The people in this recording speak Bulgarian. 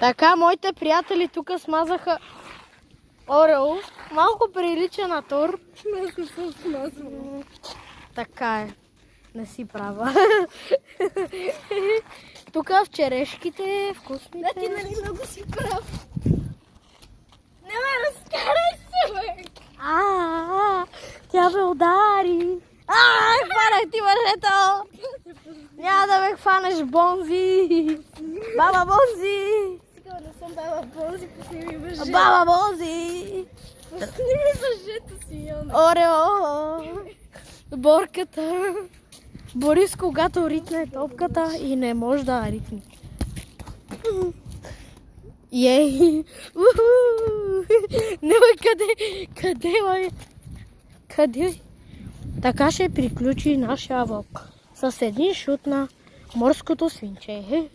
Така, моите приятели тук смазаха Орео. Малко прилича на торт. Малко съм смазала. Така е. Не си права. Тук в черешките, вкусните. Да, ти нали много си прав. Не ме разкарай се, бе! Тя ме удари. Хванах ти мъжето! Няма да ме хванеш, Бонзи! Баба Бонзи! Сега не съм баба Бонзи, пусни ми мъже. Баба Бонзи! Пусни ми мъжето си, Йона. Орео! Борката! Борис, когато ритне топката и не може да ритне. Ей! Не, къде, бе? Къде? Така ще приключи нашия влог с един шут на морското свинче.